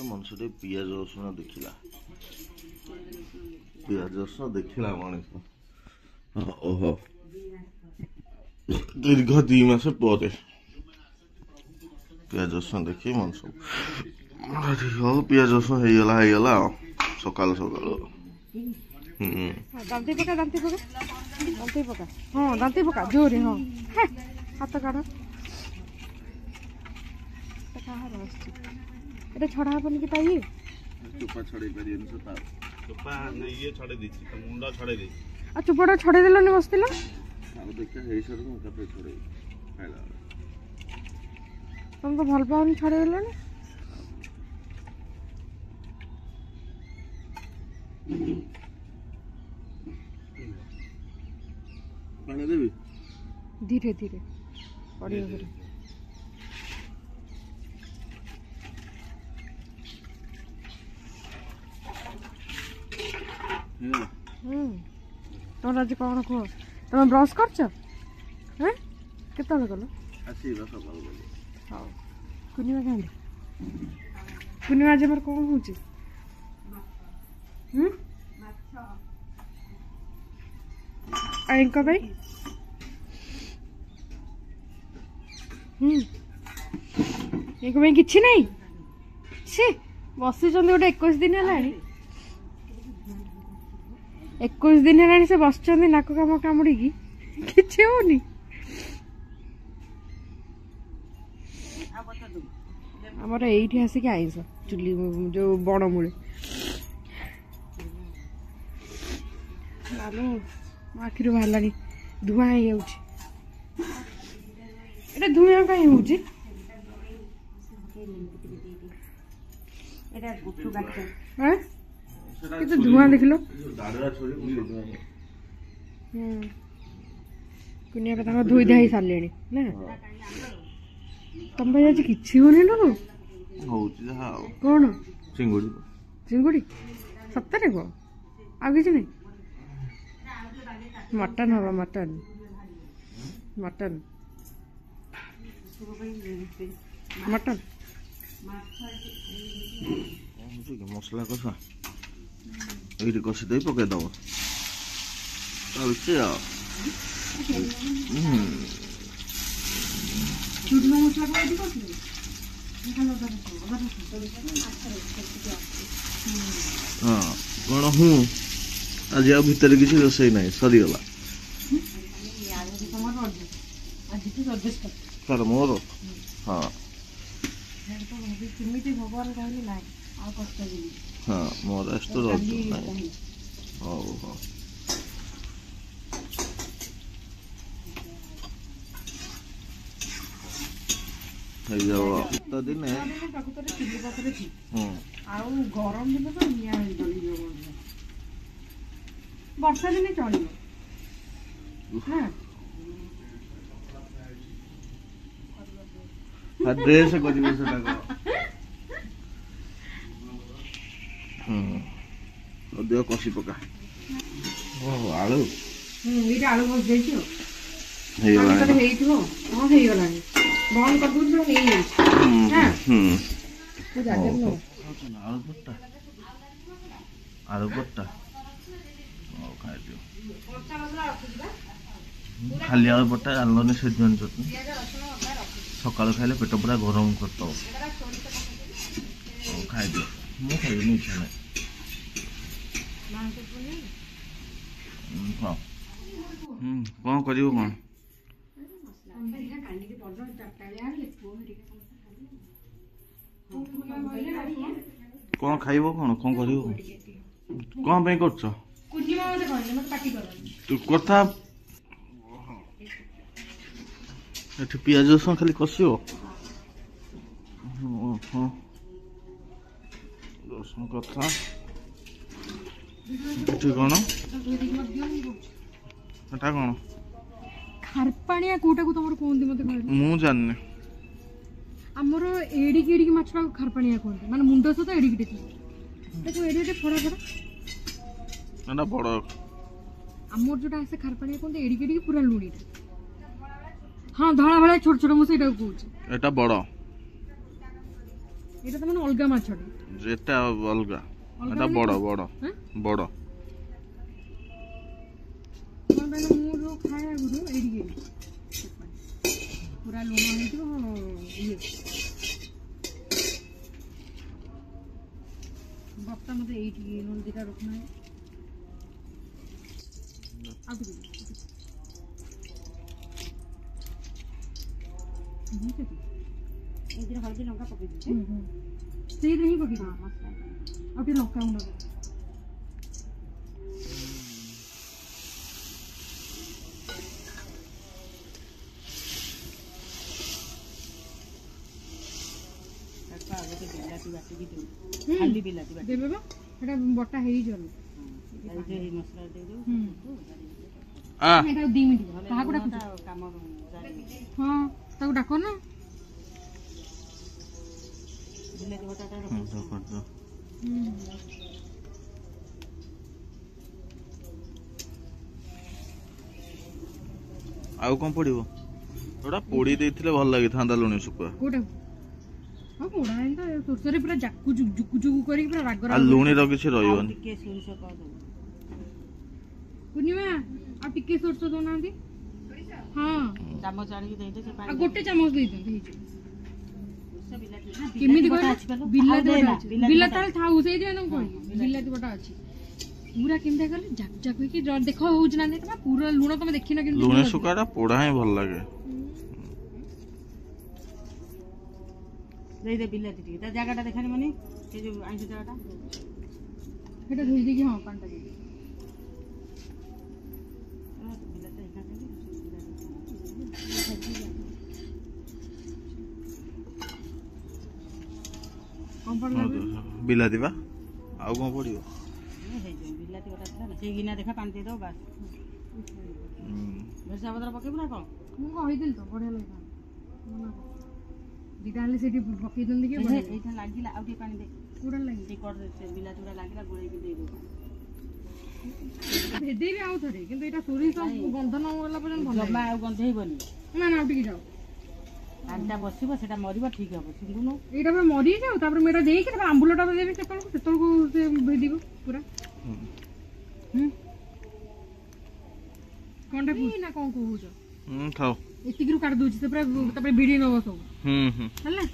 ମଣିଷଟେ ପିଆଜ ରସୁଣ ଦେଖିଲା ମଣିଷ ଓହୋ ଦୀର୍ଘ 2 ମାସ ପରେ ପିଆଜ ରସୁଣ ଦେଖି ମଣିଷ ପିଆଜ ରସୁଣ ହେଇଗଲା ଆଉ ସକାଳୁ ଦାନ୍ତି ପକା ହଁ ଦାନ୍ତି ପକା ଜୋରେ ହଁ ହାତ କାଢ এটা ছড়া হবনি কি তাই চোপা ছড়াই পারিনি তো তাও চোপা ইয়ে ছড়াই দিছি তো মুন্ডা ছড়াই দিছি আর চোপাটা ছড়াই দিলনি বসতিল আর দেখা এই সর মু কত ছড়াই খাইলা তুমি তো ভাল পাওনি ছড়াই দিলনি পানি দেবি ধীরে ধীরে পড়িয়ে করে তোমার আজ কଣ କୁହ ତମେ ବ୍ରଶ କରିଛ କେତେବେଳେ କଲ ହଉ କୁନିମା କାହିଁକି କୁନିମା ଆଜି ଆମର କଣ ହଉଛି ଆଙ୍କ ପାଇଁ ଏଙ୍କ ପାଇଁ କିଛି ନାହିଁ ସେ ବସିଛନ୍ତି ଗୋଟେ 21 ଦିନ ହେଲାଣି 21 ଦିନ ହେଲାଣି ସେ ବସିଛନ୍ତି ନାକ କାମ କାମୁଡ଼ିକି କିଛି ହଉନି ଆମର ଏଇଠି ଆସିକି ଆଇଁଷ ଚୁଲି ଯୋଉ ବଣମୂଳେ ଆଲୋ ମୋ ଆଖିରୁ ବାହାରିଲାଣି ଧୂଆଁ ହେଇଯାଉଛି ଏଟା ଧୂଆଁ କାହିଁ ହଉଛି କେତେ ଧୂଆଁ ଦେଖିଲ କୁନିଆ ତାଙ୍କ ଧୋଇ ଧାଇ ସାରିଲେଣି ନା ତମ ପାଇଁ ଆଜି କିଛି ହଉନି ଲୋ କଣ ଚିଙ୍ଗୁଡ଼ି ସତରେ କୁହ ଆଉ କିଛି ନାହିଁ ମଟନ ହବ ମଟନ ମସଲା କଷା ଏଇଠି କଷି ଦେଇ ପକେଇ ଦବ ଚାଲୁଛି ଆଉ ହଁ କଣ ଆଜି ଆଉ ଭିତରେ କିଛି ରୋଷେଇ ନାହିଁ ସରିଗଲା ମୋର ହଁ ହଁ ମୋର ଆସ ତ ରଜ ନାହିଁ ହଉ ହେଇଯାବ ଶୀତ ଦିନେ ଆଉ ଗରମ ଦିନେ ତ ନିଆଁ ଜଳିଯିବ ବର୍ଷା ଦିନେ ଚଳିବ ଡ୍ରେସ୍ କରିବେ ସେଟା ଅଧିକ କଷି ପକା ଆଳୁ ଏଇଟା ଆଳୁ ବସିଯାଇଛି ହେଇଗଲାଣି ହେଇଥିବ ହଁ ହେଇଗଲାଣି ବନ୍ଦ କରିଦଉଛି ହେଇଯାଇଛି ଆଳୁ ପଟ୍ଟା ଖାଇଦିଅ ଖାଲି ଆଳୁ ପଟ୍ଟା ଆଣିଲନି ସେଦିନ ଚଟଣି ସକାଳୁ ଖାଇଲେ ପେଟ ପୁରା ଗରମ କରିଦେବ ଖାଇଦିଅ ମୁଁ ଖାଇବିନି ଇଚ୍ଛା ନାହିଁ କଣ କରିବୁ କଣ ଖାଇବ କଣ କରିବ କଣ ପାଇଁ କରୁଛ ତୁ କଥା ଏଠି ପିଆଜ ରସୁଣ ଖାଲି କଷିବ ରସୁଣ କଥା ଏଠି କଣ ଏଟା କଣ ଖାରପାଣିଆ କୋଉଟାକୁ ତମର କୁହନ୍ତି ମତେ କହିଲ ମୁଁ ଜାଣିନି ଆମର ଏଡିକି ଏଡିକି ମାଛଟା ଖାରପାଣିଆ କୁହନ୍ତି ମାନେ ମୁଣ୍ଡ ସହିତ ଏଡିକି ଟେ ଦେଖ ଏଡିକି ଫଡା ଫଡା ନା ବଡ ଆମର ଯୋଉଟା ଆସେ ଖାରପାଣିଆ କୁହନ୍ତି ଏଡିକି ଏଡିକି ପୁରା ଲୁଣିଟା ହଁ ଧଳା ଭଳିଆ ଛୋଟ ଛୋଟ ମୁଁ ସେଇଟାକୁ କହୁଛି ଏଟା ବଡ ଏଇଟା ତ ମାନେ ଅଲଗା ମାଛଟା ଏଟା ଅଲଗା ଏଟା ବଡ ବଡ ବଡ କଣ ପାଇଁ ମୁଁ ଯୋଉ ଖାଏ ଆଗରୁ ଏଡିକି ପୁରା ଲୁଣ ହେଇଥିବ ଇଏ ବାପା ମତେ ଏଇଠି ନହେଲେ ଦିଟା ରଖୁନାହାନ୍ତି ଆଉ ଟିକେ ଏଇଥିରେ ହଳଦୀ ଲଙ୍କା ପକେଇ ଦେଇଛି ସେଇଥିରେ ହିଁ ପକେଇ ଆଉ ଟିକେ ଲଙ୍କା ଗୁଣ୍ଡ ଦେବେ ବା ସେଟା ବଟା ହେଇଯିବ ଦି ମିନିଟ୍ କାହାକୁ ଡାକୁଛ ହଁ ତାକୁ ଡାକ ନା ଆଉ କଣ ପଡିବ ଏଟା ପୋଡି ଦେଇଥିଲେ ଭଲ ଲାଗିଥାନ୍ତା ଲୁଣି ଶୁଖୁଆ କୋଉଟା ହଁ ପୋଡା ହେଇନି ତ ସୋରିଷରେ ପୁରା ଜାକୁ ଜୁକୁ ଜୁକୁ କରିକି ପୁରା ରାଗ ଆଉ ଲୁଣିର କିଛି ରହିବନି ପୂର୍ଣ୍ଣିମା ଆଉ ଟିକେ ସୋରିଷ ଦଉନାହାନ୍ତି ହଁ ଚାମଚ ଆଣିକି ଦେଇଦେ ଆଉ ଗୋଟେ ଚାମଚ ଦେଇଦିଅନ୍ତୁ ହେଇଯିବ କେମିତି ବିଲାତି ତାହେଲେ ଥାଉ ସେଇଥିପାଇଁ କହିଲି ବିଲାତି ବଟା ଅଛି ପୁରା କେମିତି କଲେ ଜାକ ଜାକ ହେଇକି ଦେଖ ହଉଛି ନା ତମେ ପୁରା ଲୁଣ ତମେ ଦେଖିନ କିନ୍ତୁ ଲୁଣି ଶୁଖୁଆଟା ପୋଡା ହିଁ ଭଲ ଲାଗେ ଦେଇଦେ ବିଲାତି ଟିକେ ତା ଜାଗାଟା ଦେଖାନି ମାନେ ସେ ଯୋଉ ଆଇଁଷ ଜାଗାଟା ସେଟା ଧୋଇ ଦେଇକି ହଁ ପାଣିଟା ଦେଇଦେ ବିଲାତି ବା ଆଉ କଣ ପଡିବ ବିଲାତି ବଟା ଥିଲା ନା ସେଇ ଗିନା ଦେଖା ପାଣି ଦେଇଦବ ବାସ୍ ଭେରସୁଙ୍ଗା ପତ୍ର ପକେଇବୁ ନା କଣ ମୁଁ କହିଥିଲି ତ ବଢିଆ ଲାଗିଥାନ୍ତା ଦିଟା ହେଲେ ସେଇଠି ପକେଇ ଦିଅନ୍ତି କି ଏଇଟା ଲାଗିଲା ଆଉ ଟିକେ ପାଣି ଦେ କୋଉଟା ଲାଗିଲା ସେଇ କଡ଼ରେ ସେ ବିଲାତି ଗୁଡ଼ା ଲାଗିଲା ଗୋଳେଇକି ଦେଇଦେବୁ ଭେଦେଇବି ଆଉ ଥରେ କିନ୍ତୁ ଏଇଟା ସୋରିଷ ଗନ୍ଧ ନ ଗଲା ପର୍ଯ୍ୟନ୍ତ ଜମା ଆଉ ଗନ୍ଧେଇବନି ନା ନା ଆଉ ଟିକେ ଯାଉ ପାଣିଟା ବସିବ ସେଟା ମରିବ ଠିକ ହବ ସିଙ୍ଗୁନୁ ଏଇଟା ପୁରା ମରିଯାଉ ତାପରେ ମୁଁ ଏଇଟା ଦେଇକି ତାପରେ ଆମ୍ବୁଲଟା ଦେବି ସେତେବେଳକୁ ସେ ଭେଦିବ ପୁରା କଣଟା ନା କଣ କହୁଛ ଖାଉ ଏତିକିରୁ କାଟି ଦଉଛି ସେ ପୁରା ତାପରେ ଭିଡି ନବ ସବୁ ହେଲା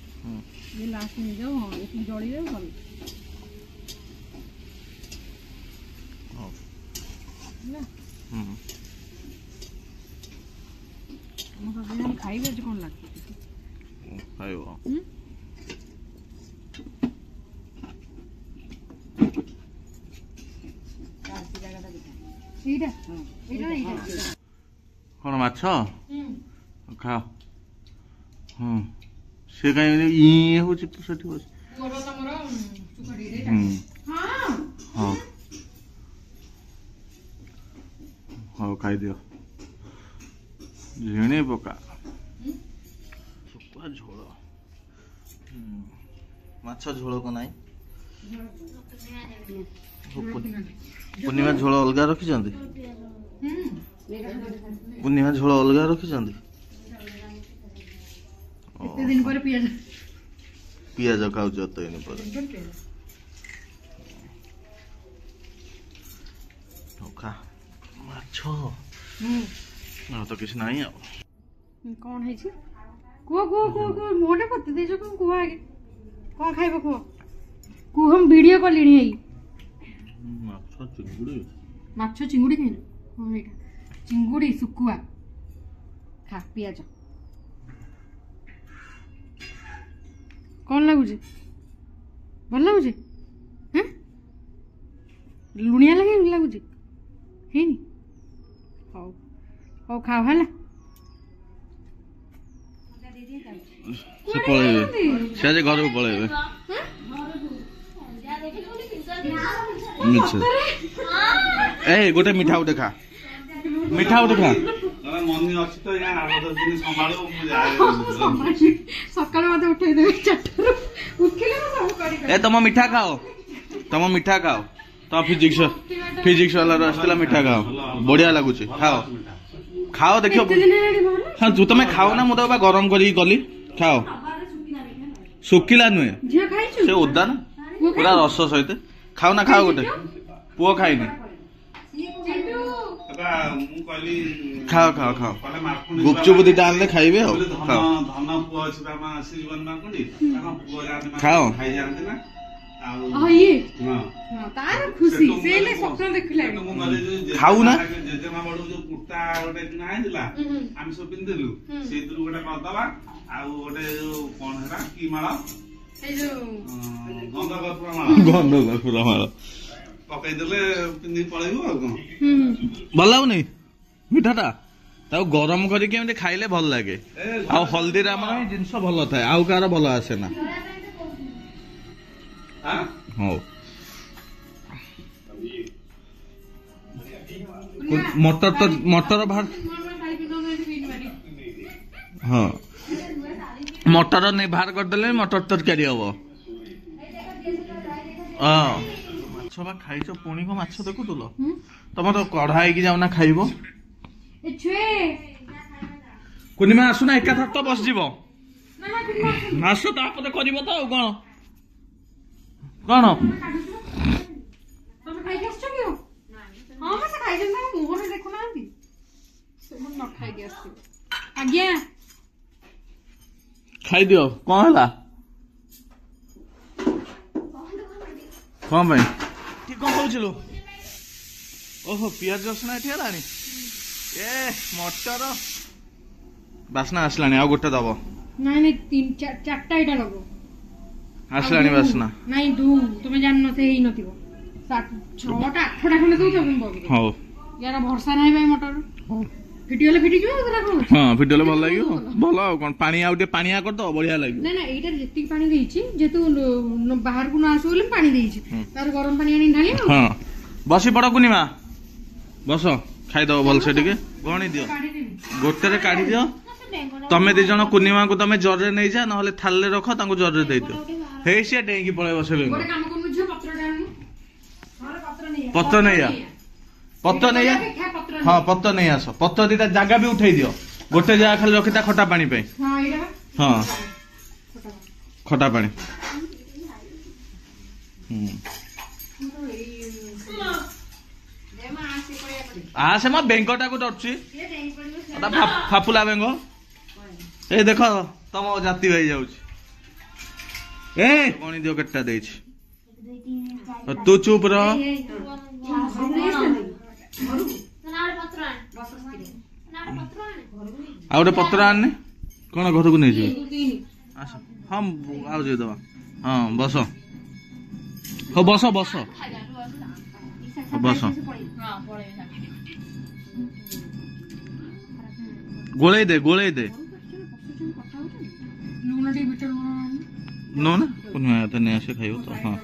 ये लास्ट में जाओ हाँ एक जड़ी जाओ भल हम खाइबे आज कौन लागते खाइबो এইটা এইটা এইটা কোন মাছ খাও ସେ କାହିଁକି ଇଏ ହଉଛି ସେଠି ବସି ହଉ ହଉ ଖାଇଦିଅ ଝିଣି ପକା ଶୁଖୁଆ ଝୋଳ ମାଛ ଝୋଳ କଣ ନାହିଁ ପୂର୍ଣ୍ଣିମା ଝୋଳ ଅଲଗା ରଖିଛନ୍ତି ପୂର୍ଣ୍ଣିମା ଝୋଳ ଅଲଗା ରଖିଛନ୍ତି ଏତେ ଦିନ ପରେ ପିଆଜ ଖାଉଛ ଏତେ ଦିନ ପରେ ମାଛ ଆଉ ତ କିଛି ନାହିଁ ଆଉ କଣ ହେଇଛି କୁହ କୁହ କୁହ କୁହ ମୋଟା ପତି ଦେଇଛ କଣ କୁହ ଆଗେ କଣ ଖାଇବ କୁହ କୁହ ମୁଁ ଭିଡିଓ କଲିଣି ଏଇ ମାଛ ଚିଙ୍ଗୁଡି ଖାଇନ ହଁ ଏଇଟା ଚିଙ୍ଗୁଡି ଶୁଖୁଆ ଖା ପିଆଜ କଣ ଲାଗୁଛି ଭଲ ଲାଗୁଛି ଲୁଣିଆ ଲାଗୁଛି ହେଇନି ହଉ ହଉ ଖାଅ ହେଲା ସେ ପଳେଇବେ ସେ ଆଜି ଘରକୁ ପଳେଇବେ ମିଛ ଏ ଗୋଟେ ମିଠା ଗୋଟେ ଖା ମିଠା ଗୋଟେ ଖା ମନି ଅଛି ତ ଆଜ୍ଞା 8-10 ଦିନ ସମ୍ଭାଳିବ ମୁଁ ଯାଏ ସକାଳେ ମତେ ଉଠେଇ ଦେବେ 4টাରୁ ଉଠିଲେ ମୁଁ ସବୁ କରିବି। ए तुम मिठा खाओ तुम मिठा खाओ तो फिजिक्स वाला आसला मिठा खाओ बढ़िया लगुच खाओ खाओ देखियो हाँ तू तुम्हें खाओ ना मुझे गरम करी गली खाओ शुखिला नुहे से ओदा ना पूरा रस सहित खाओ ना खाओ गोटे पुओ खाइनी खाओ खाओ खाओ गुपचुप दीटा आनले खाइबे हो खाओ धन पुओ अछि बामा श्रीवन माकुंडी पुओ जाने खाओ खाइ जानते ना ये तार खुशी से ले स्वप्न देखिला खाऊ ना जेजेमा बडू जो कुर्ता गोटे किना आइला हम सब पिंदिलु से दुरु गोटे करदबा आ गोटे जो कोन हेरा की माला ए जो गंध माला पकई देले पिंदी पळेबो आ कोन भल लाଗୁନି ମିଠାଟା ତାକୁ ଗରମ କରିକି ଏମିତି ଖାଇଲେ ଭଲ ଲାଗେ ଆଉ ହଳଦୀରାମର ହିଁ ଜିନିଷ ଭଲ ଥାଏ ଆଉ କାହାର ଭଲ ଆସେ ନା ହଉ ମଟର ବାହାର ହଁ ମଟର ନେଇ ବାହାର କରିଦେଲେ ମଟର ତରକାରୀ ହବ ହଁ ମାଛ ବା ଖାଇଛ ପୁଣି କଣ ମାଛ ଦେଖୁଥିଲ ତମ ତ କଢା ହେଇକି ଯାଉନା ଖାଇବ କୁନିମା ଆସୁନା ଏକାଥର ତ ବସିଯିବ ଆସ ତାପରେ କରିବ ତ ଆଉ କଣ କଣ ଖାଇଦିଅ କଣ ହେଲା କଣ ପାଇଁ ଠିକ କଣ କହୁଥିଲୁ ଓହୋ ପିଆଜ ରସୁଣ ଏଠି ହେଲାଣି ଏ ମଟର ବାସ୍ନା ଆସିଲାଣି ଆଉ ଗୋଟେ ଦବ ନାଇଁ ନାଇଁ 4ଟା ଏଇଟା ନବ ଆସିଲାଣି ବାସ୍ନା ନାଇଁ ତୁମେ ଜାଣିନ ସେ ହେଇ ନଥିବ 6ଟା 8ଟା ଖଣ୍ଡେ ଦଉଛ ହଉ ୟାର ଭରସା ନାହିଁ ଭାଇ ମଟର ଫିଟିଗଲେ ଫିଟିଯିବ ହଁ ଫିଟିଗଲେ ଭଲ ଲାଗିବ ଭଲ ଆଉ କଣ ପାଣି ଆଉ ଟିକେ ପାଣିଆ କରିଦବ ବଢିଆ ଲାଗିବ ନାଇଁ ନା ଏଇଟା ଯେତିକି ପାଣି ଦେଇଛି ଯେହେତୁ ବାହାରକୁ ନ ଆସିବ ବୋଲି ପାଣି ଦେଇଛି ତାର ଗରମ ପାଣି ଆଣି ଢାଳି ହଁ ବସି ପଡ କୁନିମା ବସ ଖାଇଦବ ଭଲସେ ଟିକେ ଗଣି ଦିଅ ଗୋଟେରେ କାଢି ଦିଅ ତମେ 2 ଜଣ କୁନିମାକୁ ତମେ ଜରରେ ନେଇଯା ନହେଲେ ଥାଲରେ ରଖ ତାଙ୍କୁ ଜରରେ ଦେଇଦିଅ ହେଇ ସିଏ ଡେଇଁକି ପଳେଇବ ସେ ପତ୍ର ନେଇଆ ପତ୍ର ନେଇଆ ହଁ ପତ୍ର ନେଇ ଆସ ପତ୍ର ଦିଟା ଜାଗା ବି ଉଠେଇ ଦିଅ ଗୋଟେ ଜାଗା ଖାଲି ରଖିଥା ଖଟା ପାଣି ପାଇଁ ହଁ ଖଟା ପାଣି ସେ ମୋ ବେଙ୍ଗଟାକୁ ଡରୁଛି ଫାପୁଲା ବେଙ୍ଗ ଏଇ ଦେଖ ତମ ଜାତି ଭାଇ ଯାଉଛି ଏ ଗଣି ଦିଅ କେତେଟା ଦେଇଛି ତୁ ଚୁପ ରହ ଆଉ ଗୋଟେ ପତ୍ର ଆଣନି କଣ ଘରକୁ ନେଇଯିବେ ହଁ ଆଉ ଦେଇଦବା ହଁ ବସ ହଉ ବସ ବସ ବସ ଗୋଳେଇ ଦେ नो ना नहीं आसे खाइब तो हाँ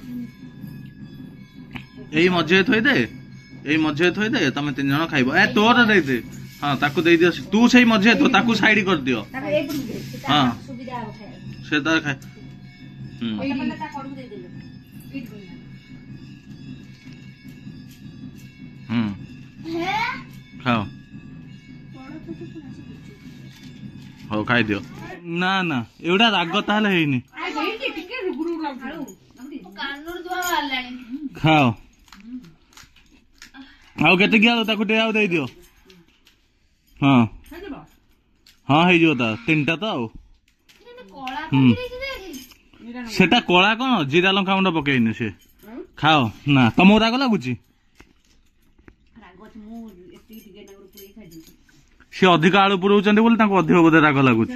यही मझे थोदे तुम 3 जन खाइब ए तोर दे दे हाँ ताकू दे दियो तू सही मझे तो ताकू साइड कर दियो हाँ से तार खाए खाओ हो खाई दियो ना ना एवढा राग ताहले हेइनी खाओ आउ केते किया ताकू टे आउ दे दियो हाँ हाँ हे जो ता 3टा तो आउ सेटा कोला कोन जीरा लंका मुंडा पकेइनी से खाओ ना तमो राग लागुची सी अधिक आलु पुरौचंदी बोली ताको अधिक बोधे राग लागुची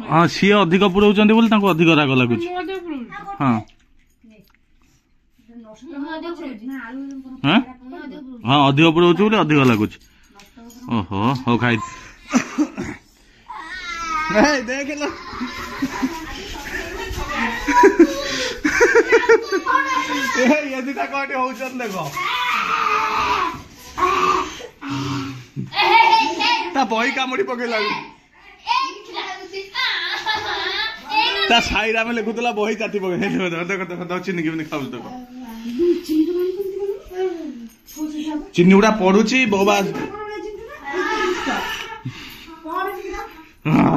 हाँ सी अधिक पुरौचंदी बोली ताको अधिक राग लागुची हाँ हाँ अधिक पुरौच बोली अधिक लागुची ओहो हो खाई देख लो ये दिखा कोटे होउचन देखो ତା ବହି କାମୁଡି ପକେଇଲା ତା ସାଇରେ ଆମେ ଲେଖୁଥିଲା ବହି ଚାଟି ପକେଇ ଚିନି କେମିତି ଖାଉଛୁ ତାକୁ ଚିନି ଗୁଡା ପଡୁଛି ବୋବା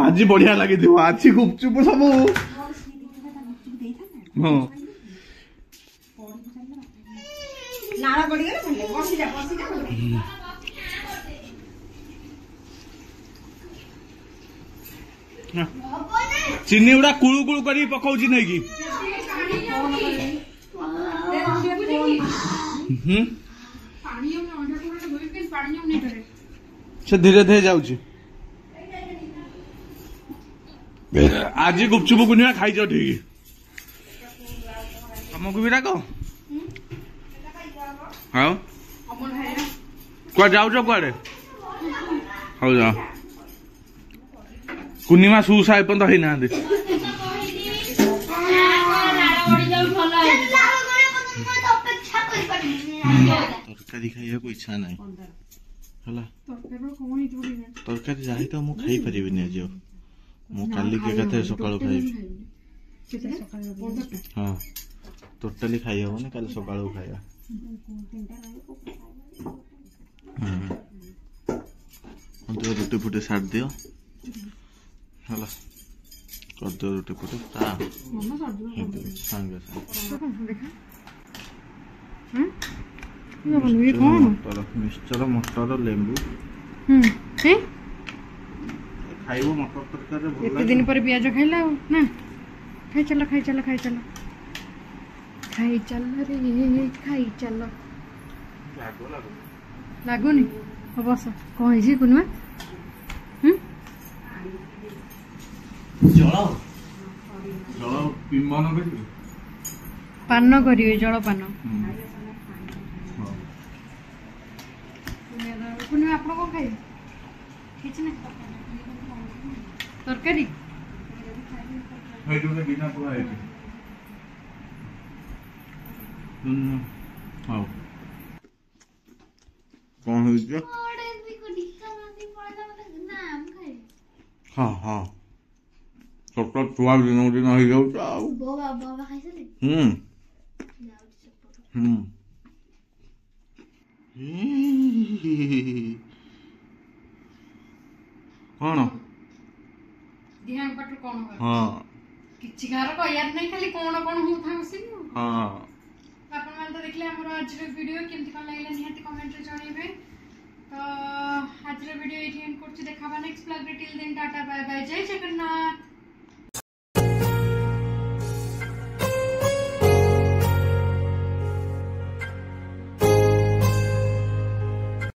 ଆଜି ବଢିଆ ଲାଗିଥିବ ଆଜି ଗୁପଚୁପ ସବୁ ହଁ ଚିନି ଗୁଡା କୁଳୁ କୁଳୁ କରି ପକଉଛି ନାଇକି ସେ ଧୀରେ ଧୀରେ ଯାଉଛି ଆଜି ଗୁପଚୁପ କୁନିଆ ଖାଇଛ ଠିକ ତମକୁ ବି ଡାକ ଆଉ କୁଆଡେ ଯାଉଛ କୁଆଡେ ହଉ ଯାଅ କୁନିମା ସୁସା ଏପର୍ଯ୍ୟନ୍ତ ହେଇନାହାନ୍ତି ତରକାରୀ ଖାଇବାକୁ ଇଚ୍ଛା ନାହିଁ ହେଲା ତରକାରୀ ଯାଇ ତ ମୁଁ ଖାଇପାରିବିନି ଆଜି ଆଉ ମୁଁ କାଲିକି ଏକାଥରେ ସକାଳୁ ଖାଇବି ହଁ ଟୋଟାଲି ଖାଇ ହବନି କାଲି ସକାଳୁ ଖାଇବା ରୁଟି ଫୁଟି ସାରି ଦିଅ ହେଲା କରିଦିଅ ରୁଟି ଫୁଟି ସାଙ୍ଗେ ମିକ୍ସଚର ମଟର ଲେମ୍ବୁ ଖାଇବ ମଟର ତରକାରୀ ଏତେ ଦିନ ପରେ ପିଆଜ ଖାଇଲା ଆଉ ନା ଖାଇ ଚାଲ ଖାଇ ଚାଲ ଖାଇ ଚାଲ ଖାଇ ଚାଲ ରେ ଖାଇ ଚାଲ ଲାଗୁନି ବସ କଣ ହେଇଛି କୁନୁମା ଜଳ ଜଳ ପିମନ କରିବେ ପାନ କରିବେ ଜଳପାନ କୁନୁମା ଆପଣ କଣ ଖାଇବେ କିଛି ନା ତରକାରୀ ହଉ କଣ ହେଇଛି ହଁ ହଁ ଛୋଟ ଛୁଆ ଦିନକୁ ଦିନ ହେଇଯାଉଛି ଆଉ କଣ ହଁ କିଛି କାହାର କହିବାର ନାହିଁ ଖାଲି କଣ କଣ ହଉଥା ବସିକି ହଁ ଆପଣମାନେ ତ ଦେଖିଲେ ଆମର ଆଜିର ଭିଡ଼ିଓ କେମିତି କଣ ଲାଗିଲା ନିହାତି କମେଣ୍ଟରେ ଜଣେଇବେ ତ ଆଜିର ଭିଡ଼ିଓ ଏଇଠି ଏଣ୍ଡ କରୁଛି ଦେଖା ନେକ୍ସଟ ବ୍ଲଗରେ ଟିଲ୍ ଦେନ୍ ଟାଟା ବାय ବାय ଜୟ ଜଗନ୍ନାଥ।